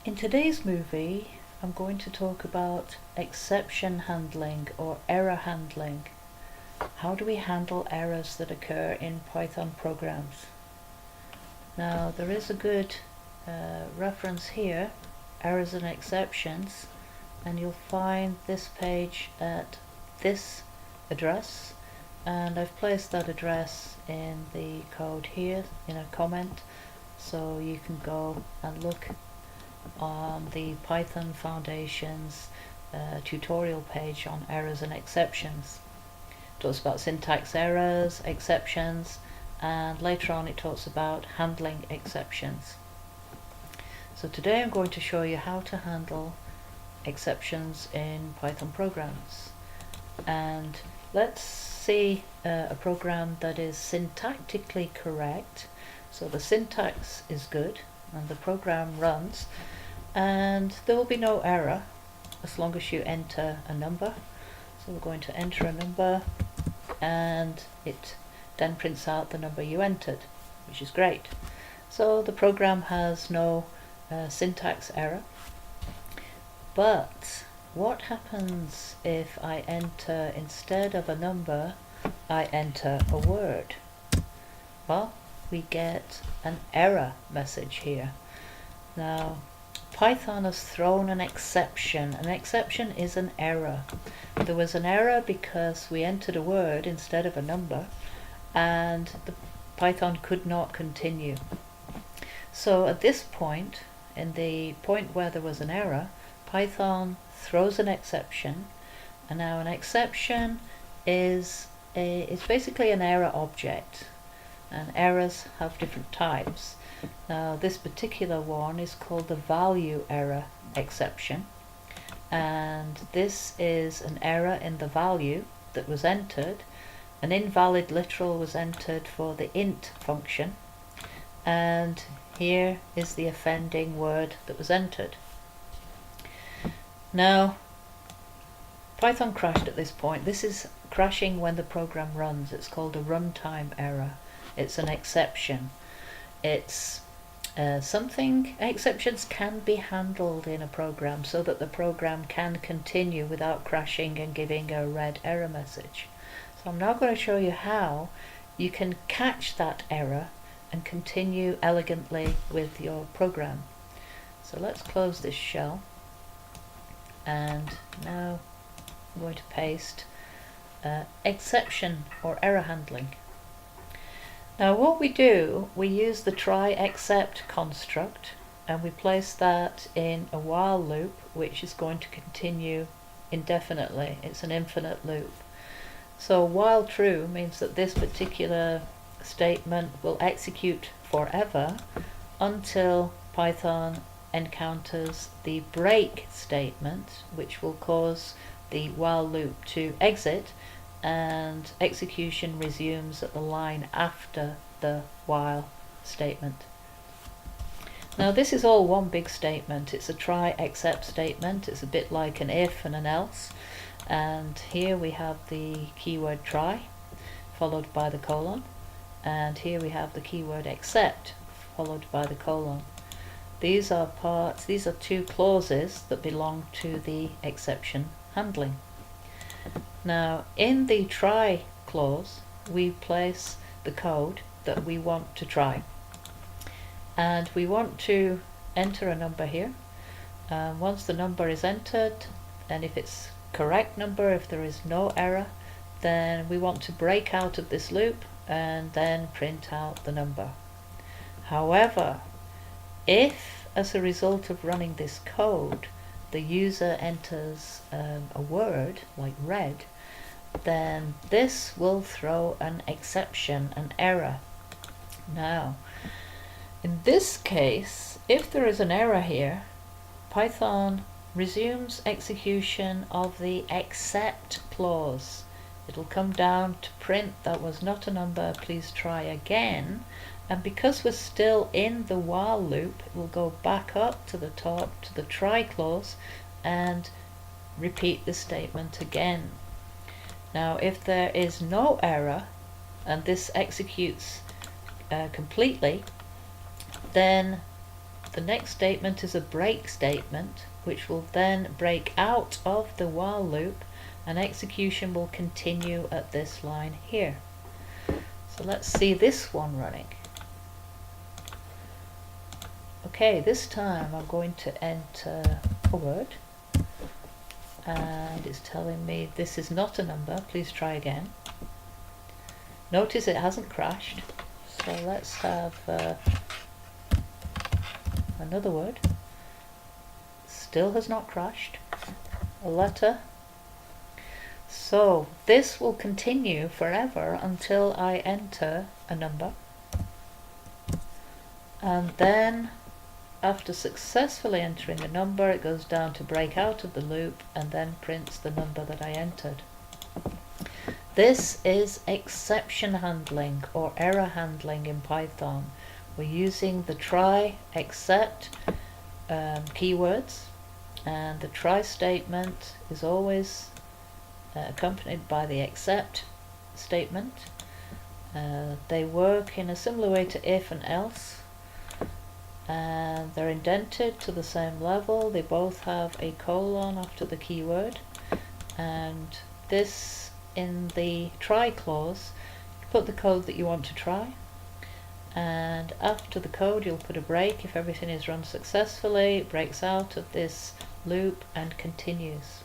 In today's movie, I'm going to talk about exception handling or error handling. How do we handle errors that occur in Python programs? Now, there is a good reference here, errors and exceptions, and you'll find this page at this address, and I've placed that address in the code here in a comment, so you can go and look on the Python Foundations tutorial page on errors and exceptions. It talks about syntax errors, exceptions, and later on it talks about handling exceptions. So today I'm going to show you how to handle exceptions in Python programs. And let's see a program that is syntactically correct. So the syntax is good and the program runs, and there will be no error as long as you enter a number. So we're going to enter a number, and it then prints out the number you entered, which is great. So the program has no syntax error. But what happens if I enter, instead of a number, I enter a word? Well, we get an error message here. Now, Python has thrown an exception. An exception is an error. There was an error because we entered a word instead of a number, and the Python could not continue. So at this point, in the point where there was an error, Python throws an exception, and now an exception is basically an error object, and errors have different types. Now this particular one is called the value error exception, and this is an error in the value that was entered. An invalid literal was entered for the int function, and here is the offending word that was entered. Now Python crashed at this point. This is crashing when the program runs. It's called a runtime error. It's an exception. It's exceptions can be handled in a program so that the program can continue without crashing and giving a red error message. So I'm now going to show you how you can catch that error and continue elegantly with your program. So let's close this shell, and now I'm going to paste exception or error handling. Now what we do, we use the try except construct, and we place that in a while loop which is going to continue indefinitely. It's an infinite loop. So while true means that this particular statement will execute forever until Python encounters the break statement, which will cause the while loop to exit, and execution resumes at the line after the while statement. Now this is all one big statement. It's a try except statement. It's a bit like an if and an else, and here we have the keyword try followed by the colon, and here we have the keyword except followed by the colon. These are two clauses that belong to the exception handling. Now in the try clause we place the code that we want to try, and we want to enter a number here. Once the number is entered, and if it's correct number, if there is no error, then we want to break out of this loop and then print out the number. However, if as a result of running this code the user enters a word like red, then this will throw an exception, an error. Now in this case, if there is an error here, Python resumes execution of the except clause. It'll come down to print that was not a number, please try again, and because we're still in the while loop, it will go back up to the top to the try clause and repeat the statement again. Now if there is no error and this executes completely, then The next statement is a break statement, which will then break out of the while loop, and execution will continue at this line here. So let's see this one running. Okay, this time I'm going to enter a word, and it's telling me this is not a number, please try again. Notice it hasn't crashed, so let's have another word. Still has not crashed. A letter. So this will continue forever until I enter a number, and then after successfully entering a number, it goes down to break out of the loop and then prints the number that I entered. This is exception handling or error handling in Python. We're using the try, except keywords, and the try statement is always accompanied by the except statement. They work in a similar way to if and else, and they're indented to the same level. They both have a colon after the keyword, and this in the try clause, you put the code that you want to try, and after the code you'll put a break. If everything is run successfully, it breaks out of this loop and continues.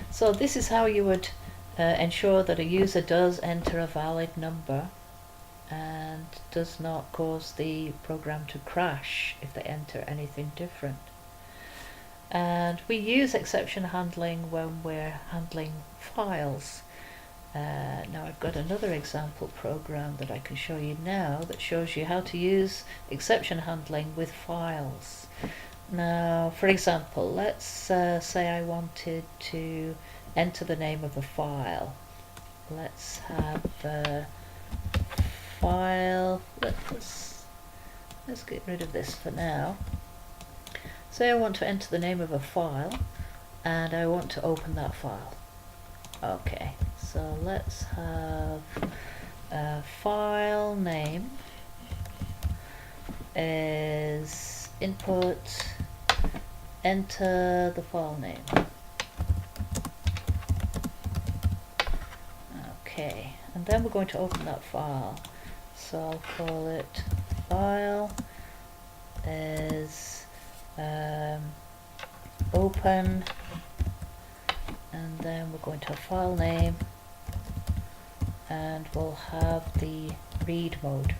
So this is how you would ensure that a user does enter a valid number and does not cause the program to crash if they enter anything different. And we use exception handling when we're handling files. Now I've got another example program that I can show you now that shows you how to use exception handling with files. Now, for example, let's say I wanted to enter the name of a file. Let's have file. Let's get rid of this for now. Say I want to enter the name of a file, and I want to open that file. Okay, so let's have a file name is input, enter the file name. Okay, and then we're going to open that file. So I'll call it file is open, and then we're going to have file name, and we'll have the read mode,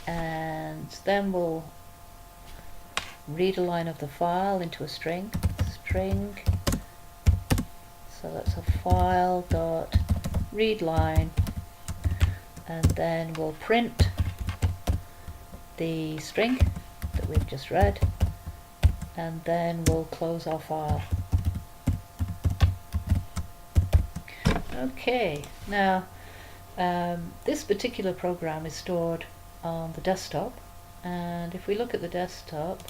and then we'll read a line of the file into a string. So that's a file dot read line, and then we'll print the string that we've just read, and then we'll close our file. Okay, now this particular program is stored on the desktop, and if we look at the desktop,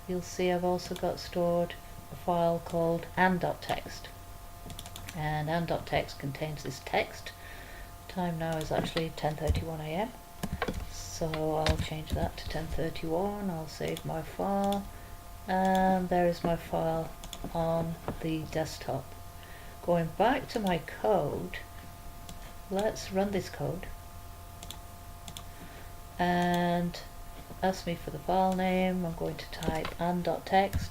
you'll see I've also got stored a file called and.txt, and and.txt contains this text. Time now is actually 10:31 AM, so I'll change that to 10:31. I'll save my file, and there is my file on the desktop. Going back to my code, let's run this code, and ask me for the file name. I'm going to type and.txt,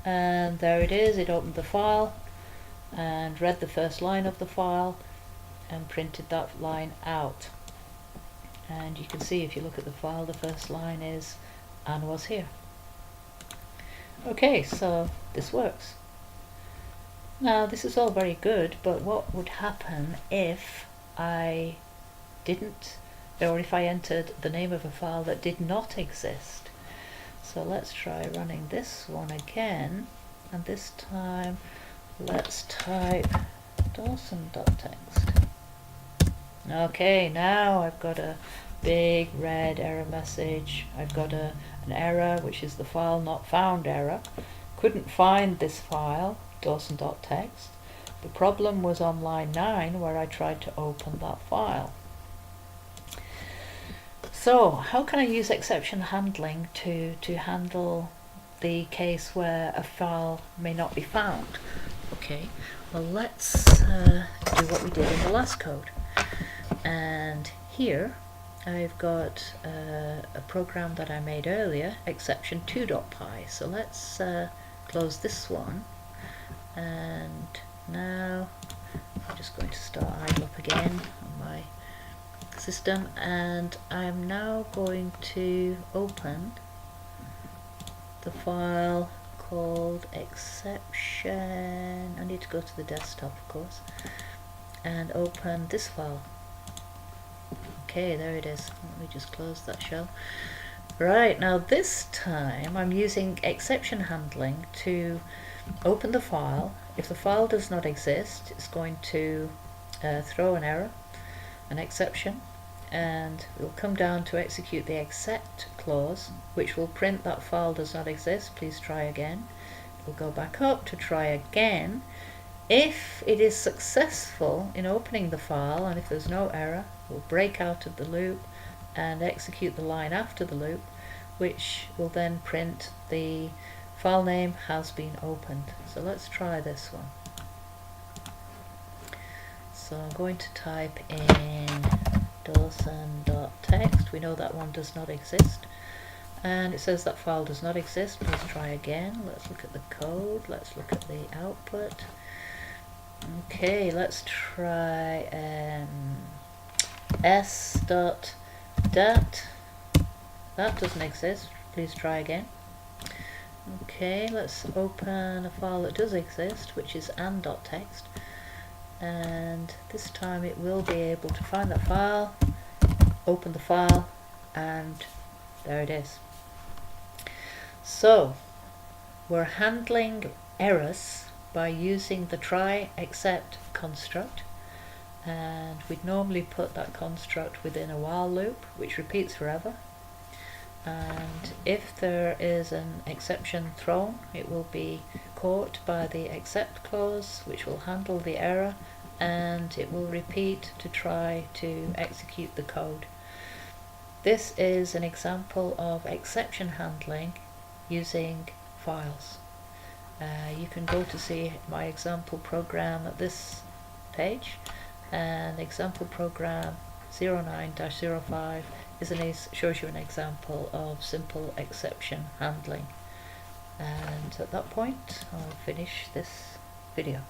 and there it is. It opened the file and read the first line of the file and printed that line out. And you can see, if you look at the file, the first line is "and was here." Okay, so this works. Now this is all very good, but what would happen if I didn't, or if I entered the name of a file that did not exist? So let's try running this one again, and this time let's type Dawson.txt. Okay, now I've got a big red error message. I've got an error, which is the file not found error. Couldn't find this file, Dawson.txt. The problem was on line 9, where I tried to open that file. So how can I use exception handling to handle the case where a file may not be found? Okay, well let's do what we did in the last code. And here I've got a program that I made earlier, exception2.py. So let's close this one, and now I'm just going to start idle up again on my system, and I'm now going to open the file called exception. I need to go to the desktop, of course, and open this file. Okay, there it is. Let me just close that shell. Right, now this time I'm using exception handling to open the file. If the file does not exist, it's going to throw an error, an exception, and we'll come down to execute the except clause, which will print that file does not exist, please try again. We'll go back up to try again. If it is successful in opening the file and if there's no error, we'll break out of the loop and execute the line after the loop, which will then print the file name has been opened. So let's try this one. So I'm going to type in Dawson.txt. We know that one does not exist, and it says that file does not exist. Let's try again. Let's look at the code. Let's look at the output. Okay, let's try s.dat. That doesn't exist. Please try again. Okay, let's open a file that does exist, which is an.txt, and this time it will be able to find that file, open the file, and there it is. So we're handling errors by using the try except construct, and we'd normally put that construct within a while loop which repeats forever, and if there is an exception thrown, it will be caught by the except clause, which will handle the error, and it will repeat to try to execute the code. This is an example of exception handling using files. You can go to see my example program at this page, and example program 09-05 shows you an example of simple exception handling. And at that point I'll finish this video.